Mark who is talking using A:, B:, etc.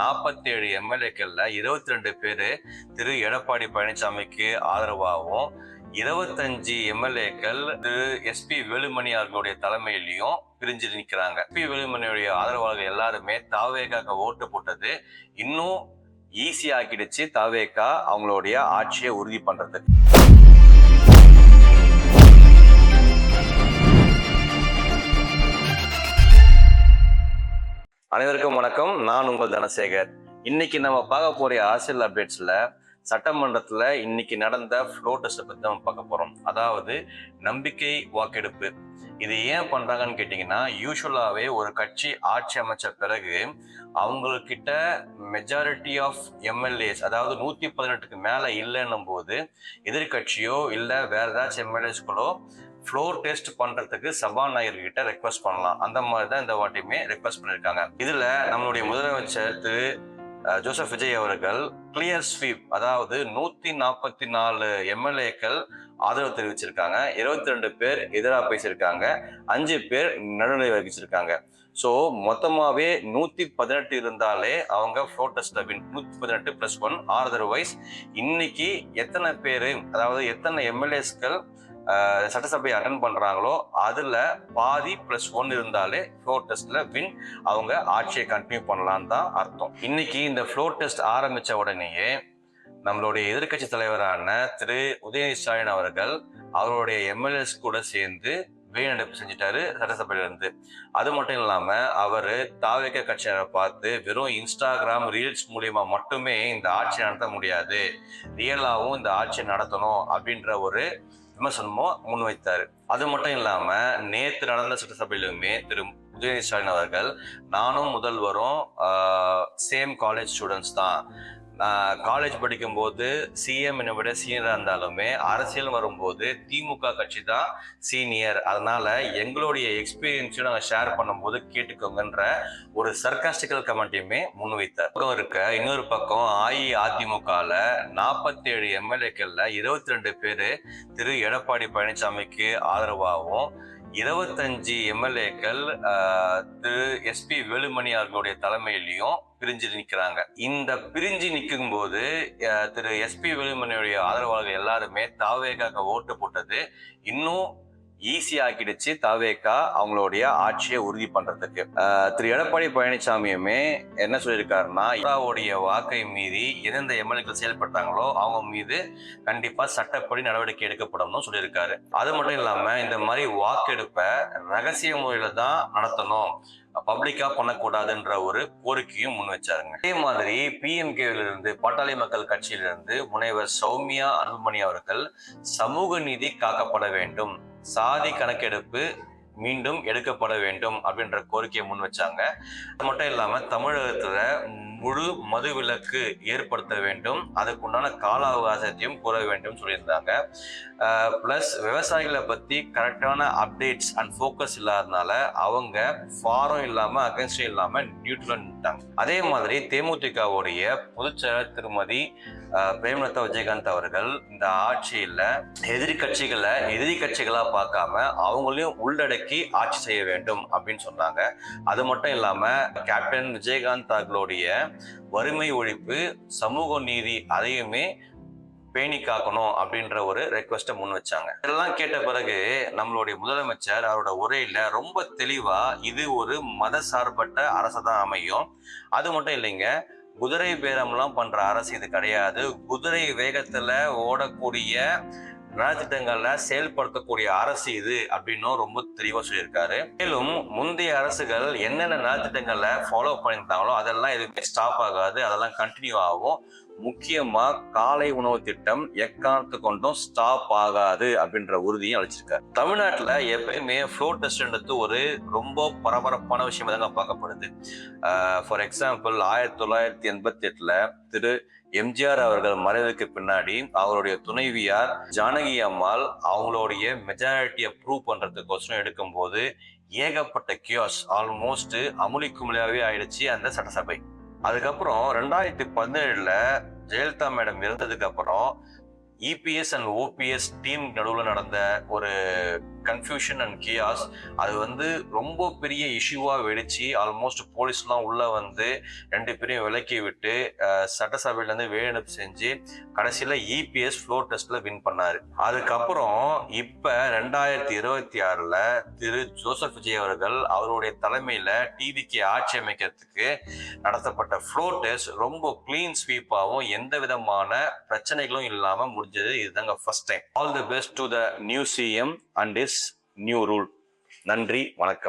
A: 47 எம்எல்ஏக்கள்ல 22 பேரு திரு எடப்பாடி பழனிசாமிக்கு ஆதரவாகவும் 25 எம்எல்ஏக்கள் திரு எஸ்பி வேலுமணி அவர்களுடைய தலைமையிலையும் பிரிஞ்சு நிற்கிறாங்க. எஸ்பி வேலுமணியுடைய ஆதரவாளர்கள் எல்லாருமே தாவேகாக்கு ஓட்டு போட்டது இன்னும் ஈஸி ஆக்கிடுச்சு தாவேகா அவங்களுடைய ஆட்சியை உறுதி பண்றதுக்கு. அனைவருக்கும் வணக்கம். நான் உங்கள் தனசேகர். இன்னைக்கு நம்ம பார்க்க போற அரசியல் அப்டேட்ஸ்ல சட்டமன்றத்துல இன்னைக்கு நடந்த ஃப்ளோர் டெஸ்ட் பத்தி நம்ம பார்க்க போறோம். அதாவது நம்பிக்கை வாக்கெடுப்பு. இது ஏன் பண்றாங்கன்னு கேட்டீங்கன்னா, யூஸ்வலாவே ஒரு கட்சி ஆட்சி அமைச்ச பிறகு அவங்கக்கிட்ட மெஜாரிட்டி ஆஃப் எம்எல்ஏஸ், அதாவது 118க்கு மேல இல்லைன்னும் போது எதிர்கட்சியோ இல்ல வேற ஏதாச்சும் எம்எல்ஏஸ்களோ ஃப்ளோர் டெஸ்ட் பண்றதுக்கு சபாநாயகர்கிட்ட ரெக்வஸ்ட் பண்ணலாம். அந்த மாதிரி தான் இந்த வாட்டியுமே ரெக்வஸ்ட் பண்ணிருக்காங்க. இதுல நம்மளுடைய முதலமைச்சர் திரு ஜோசப் விஜய் அவர்கள் கிளியர் ஸ்வீப், அதாவது 144 எம்எல்ஏக்கள் ஆதரவு தெரிவிச்சிருக்காங்க, 22 பேர் எதிராக பேசியிருக்காங்க, 5 பேர் நடுநிலை வகிச்சிருக்காங்க. ஸோ மொத்தமாவே 118 இருந்தாலே அவங்க ஃப்ளோர் டெஸ்ட்ல வின். 118 + 1 அதர்வைஸ் இன்னைக்கு எத்தனை பேரு, அதாவது எத்தனை எம்எல்ஏஸ்கள் சட்டசபையை அட்டன் பண்றாங்களோ அதுல பாதி +1 இருந்தாலே ஃப்ளோர் டெஸ்ட்ல வின். அவங்க ஆட்சியை கண்டினியூ பண்ணலான்னு தான் அர்த்தம். இன்னைக்கு இந்த ஃப்ளோர் டெஸ்ட் ஆரம்பிச்ச உடனேயே நம்மளுடைய எதிர்கட்சி தலைவரான திரு உதயநிதி ஸ்டாலின் அவர்கள் அவருடைய எம்எல்ஏஸ் கூட சேர்ந்து வெளிநடப்பு செஞ்சுட்டாரு சட்டசபையில இருந்து. அது மட்டும் இல்லாம அவரு தாவேகா கட்சியை பார்த்து வெறும் இன்ஸ்டாகிராம் ரீல்ஸ் மூலியமா மட்டுமே இந்த ஆட்சியை நடத்த முடியாது, ரியலாவும் இந்த ஆட்சியை நடத்தணும் அப்படின்ற ஒரு விமர்சனமும் முன்வைத்தாரு. அது மட்டும் இல்லாம நேற்று நடந்த சட்டசபையிலுமே திரு உதயநிதி ஸ்டாலின் அவர்கள் நானும் முதல்வரும் சேம் காலேஜ் ஸ்டூடெண்ட்ஸ் தான், காலேஜ் படிக்கும் போது சிஎம் விட சீனியரா இருந்தாலுமே அரசியல் வரும்போது திமுக கட்சி தான் சீனியர், அதனால எங்களுடைய எக்ஸ்பீரியன்ஸையும் நாங்கள் ஷேர் பண்ணும்போது கேட்டுக்கோங்கன்ற ஒரு சர்காஸ்டிக்கல் கமெண்ட்டையுமே முன்வைத்தார். இன்னொரு பக்கம் அஇஅதிமுகல 47 எம்எல்ஏக்கள்ல 22 பேரு திரு எடப்பாடி பழனிசாமிக்கு ஆதரவாகவும் 25 எம்எல்ஏக்கள் திரு எஸ்பி வேலுமணி அவர்களுடைய தலைமையிலையும் பிரிஞ்சு நிற்கிறாங்க. இந்த பிரிஞ்சு நிற்கும் போது திரு எஸ்பி வேலுமணியுடைய ஆதரவாளர்கள் எல்லாருமே தாவேகாக்கு ஓட்டு போட்டது இன்னும் ஈஸி ஆக்கிடுச்சு தாவேகா அவங்களுடைய ஆட்சியை உறுதி பண்றதுக்கு. திரு எடப்பாடி பழனிசாமியுமே என்ன சொல்லியிருக்காருன்னா, இவருடைய வாக்கை மீறி எந்தெந்த எம்எல்ஏக்கள் செயல்பட்டாங்களோ அவங்க மீது கண்டிப்பா சட்டப்படி நடவடிக்கை எடுக்கப்படும் சொல்லியிருக்காரு. அது மட்டும் இல்லாம இந்த மாதிரி வாக்கெடுப்பை ரகசிய முறையில தான் நடத்தணும், பப்ளிக்கா பண்ணக்கூடாதுன்ற ஒரு கோரிக்கையும் முன் வச்சாருங்க. அதே மாதிரி PMK பாட்டாளி மக்கள் கட்சியிலிருந்து முனைவர் சௌமியா அன்புமணி அவர்கள் சமூக நீதி காக்கப்பட வேண்டும், சாதி கணக்கெடுப்பு மீண்டும் எடுக்கப்பட வேண்டும் அப்படின்ற கோரிக்கையை முன் வச்சாங்க. அது மட்டும் இல்லாம தமிழகத்துல முழு மது விலக்கு ஏற்படுத்த வேண்டும், அதுக்குண்டான கால அவகாசத்தையும் கூற வேண்டும் சொல்லியிருந்தாங்க. பிளஸ் விவசாயிகளை பத்தி கரெக்டான அப்டேட்ஸ் அண்ட் ஃபோக்கஸ் இல்லாதனால அவங்க ஃபாரம் இல்லாம அகென்ஸ்டும் இல்லாம நியூட்ரல் நின்ட்டாங்க. அதே மாதிரி தேமுதிகவுடைய பொதுச்செயலர் திருமதி பிரேமலதா விஜயகாந்த் அவர்கள் இந்த ஆட்சியில எதிரி கட்சிகளா பார்க்காம அவங்களையும் உள்ளடக்கி ஆட்சி செய்ய வேண்டும் அப்படின்னு சொன்னாங்க. அது மட்டும் இல்லாம கேப்டன் விஜயகாந்த் அவர்களுடைய வறுமை ஒழிப்பு, சமூக நீதி அதையுமே பேணி காக்கணும் அப்படின்ற ஒரு ரெக்வெஸ்ட முன் வச்சாங்க. இதெல்லாம் கேட்ட பிறகு நம்மளுடைய முதலமைச்சர் அவரோட உரையில ரொம்ப தெளிவா இது ஒரு மத சார்பற்ற அரசு தான் அமையும், அது மட்டும் இல்லைங்க, குதிரை பேரம்லாம் பண்ற அரசு இது கிடையாது, குதிரை வேகத்துல ஓடக்கூடிய நலத்திட்டங்கள்ல செயல்படுத்தக்கூடிய அரசு இது அப்படின்னு ரொம்ப தெளிவா சொல்லியிருக்காரு. மேலும் முந்தைய அரசுகள் என்னென்ன நலத்திட்டங்களை ஃபாலோ பண்ணியிருந்தாங்களோ அதெல்லாம் எதுவுமே ஸ்டாப் ஆகாது, அதெல்லாம் கண்டினியூ ஆகும். முக்கியமா காலை உணவு திட்டம் எக்காரணத்து கொண்டும் ஸ்டாப் ஆகாது அப்படின்ற உறுதியும் அளிச்சிருக்காரு. தமிழ்நாட்டுல எப்பயுமே ஃப்ளோர் டெஸ்ட்ன்றது ஒரு ரொம்ப பரபரப்பான விஷயமா தாங்க பார்க்கப்படுது. ஃபார் எக்ஸாம்பிள் 1988ல திரு எம்ஜிஆர் அவர்கள் மறைவுக்கு பின்னாடி அவருடைய துணைவியார் ஜானகி அம்மாள் அவங்களுடைய மெஜாரிட்டியை ப்ரூவ் பண்றதுக்கோசரம் எடுக்கும் போது ஏகப்பட்ட கியோஸ், ஆல்மோஸ்ட் அமுலிக்குமுலையாவே ஆயிடுச்சு அந்த சட்டசபை. அதுக்கப்புறம் 2017ல ஜெயலலிதா மேடம் இருந்ததுக்கு அப்புறம் இபிஎஸ் அண்ட் ஓபிஎஸ் டீம் நடுவில் நடந்த ஒரு கன்ஃபியூஷன் அண்ட் கியாஸ். அது வந்து ரொம்ப பெரிய இஷ்யூவா வெடிச்சு ஆல்மோஸ்ட் போலீஸ்லாம் உள்ள வந்து 2 பேரையும் விலக்கி விட்டு சட்டசபையில இருந்து வெளிநடப்பு செஞ்சு கடைசியில இபிஎஸ் ஃப்ளோர் டெஸ்ட்ல வின் பண்ணாரு. அதுக்கப்புறம் இப்ப 2026ல திரு ஜோசப் விஜய் அவர்கள் அவருடைய தலைமையில டிவிக்கு ஆட்சி அமைக்கிறதுக்கு நடத்தப்பட்ட ஃப்ளோர் டெஸ்ட் ரொம்ப கிளீன் ஸ்வீப்பாகவும் எந்த விதமான பிரச்சனைகளும் இல்லாம முடிஞ்சது. இதுதாங்க first time. All the best to the new CM and is new rule. நன்றி, வணக்கம்.